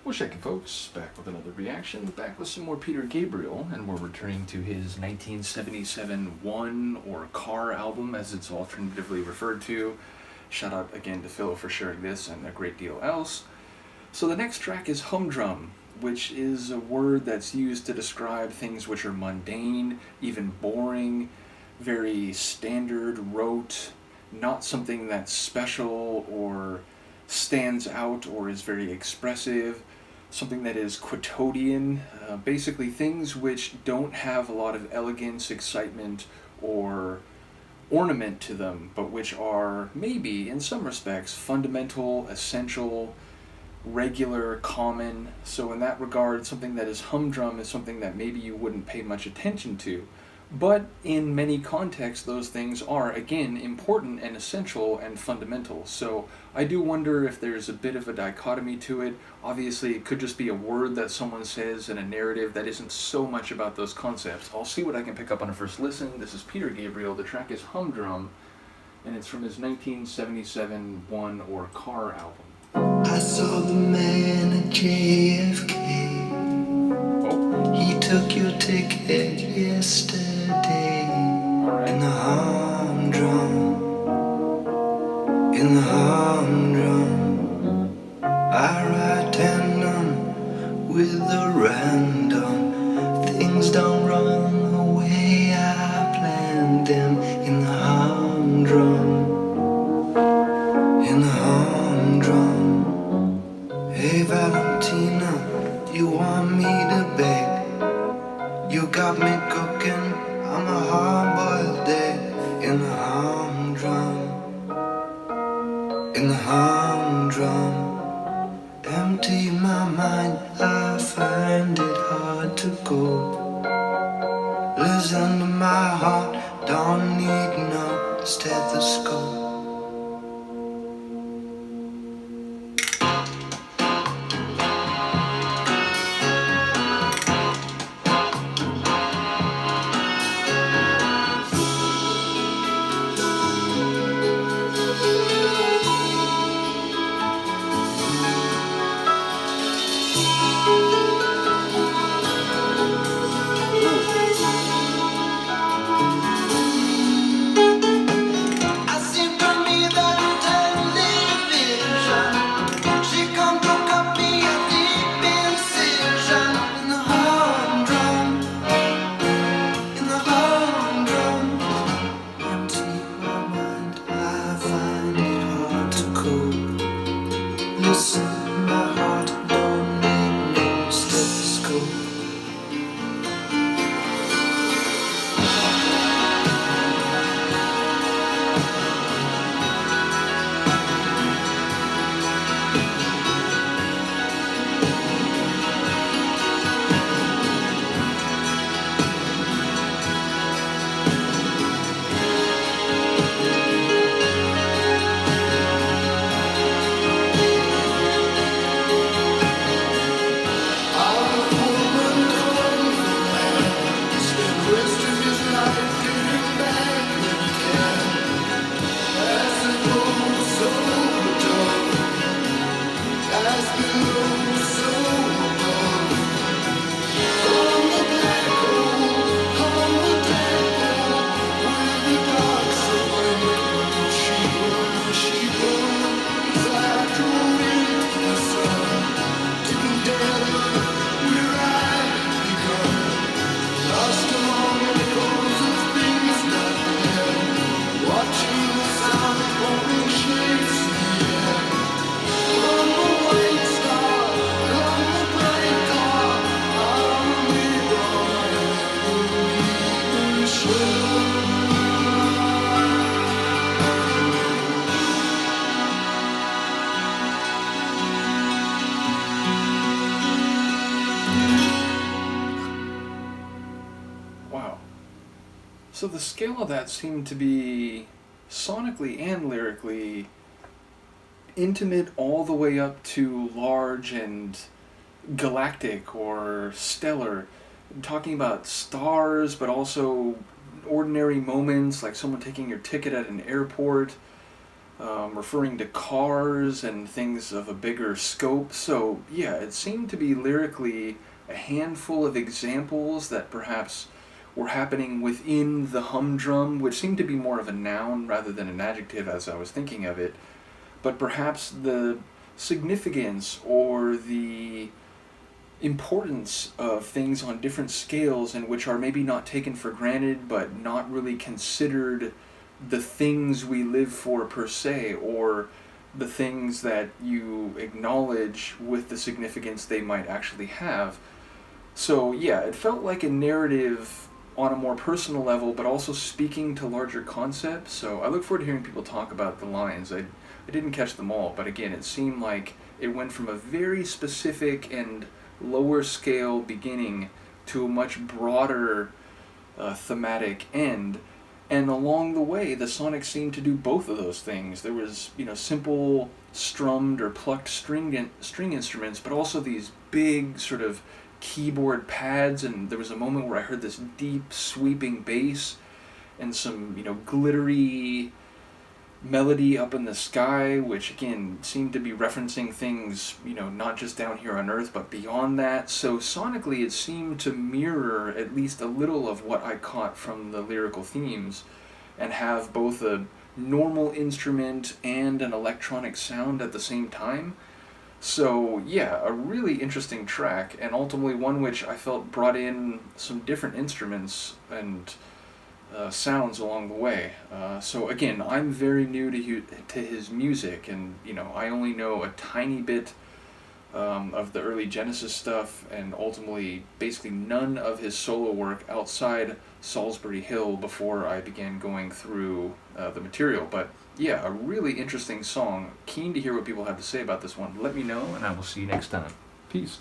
Well, shaking folks, back with another reaction, back with some more Peter Gabriel, and we're returning to his 1977 One or Car album, as it's alternatively referred to. Shout out again to Phil for sharing this and a great deal else. So the next track is Humdrum, which is a word that's used to describe things which are mundane, even boring, very standard, rote, not something that's special or stands out or is very expressive, something that is quotidian, basically things which don't have a lot of elegance, excitement, or ornament to them, but which are maybe, in some respects, fundamental, essential, regular, common. So in that regard, something that is humdrum is something that maybe you wouldn't pay much attention to. But in many contexts, those things are, again, important and essential and fundamental. So I do wonder if there's a bit of a dichotomy to it. Obviously, it could just be a word that someone says in a narrative that isn't so much about those concepts. I'll see what I can pick up on a first listen. This is Peter Gabriel. The track is Humdrum, and it's from his 1977 One or Car album. I saw the man at JFK. Oh. He took your ticket yesterday. In the humdrum, in the humdrum, I write tandem with the random. Things don't run the way I planned them. In the humdrum, in the humdrum. Hey Valentina, you want me to bake? You got me cooking, I'm a hard-boiled egg. In the humdrum, in the humdrum. Empty my mind, I find it hard to cope. Listen to my heart, don't need no stethoscope. So the scale of that seemed to be sonically and lyrically intimate all the way up to large and galactic or stellar, talking about stars but also ordinary moments like someone taking your ticket at an airport, referring to cars and things of a bigger scope. So, yeah, it seemed to be lyrically a handful of examples that perhaps were happening within the humdrum, which seemed to be more of a noun rather than an adjective as I was thinking of it. But perhaps the significance or the importance of things on different scales and which are maybe not taken for granted but not really considered the things we live for per se, or the things that you acknowledge with the significance they might actually have. So yeah, it felt like a narrative on a more personal level, but also speaking to larger concepts. So I look forward to hearing people talk about the lines. I didn't catch them all, but again, it seemed like it went from a very specific and lower scale beginning to a much broader thematic end. And along the way, the Sonics seemed to do both of those things. There was, simple strummed or plucked string instruments, but also these big sort of keyboard pads. And there was a moment where I heard this deep, sweeping bass and some, glittery melody up in the sky, which again seemed to be referencing things, not just down here on Earth, but beyond that. So sonically, it seemed to mirror at least a little of what I caught from the lyrical themes, and have both a normal instrument and an electronic sound at the same time. So yeah, a really interesting track, and ultimately one which I felt brought in some different instruments and sounds along the way. So again, I'm very new to his music, and I only know a tiny bit of the early Genesis stuff, and ultimately basically none of his solo work outside Salisbury Hill before I began going through the material. But yeah, a really interesting song. Keen to hear what people have to say about this one. Let me know, and I will see you next time. Peace.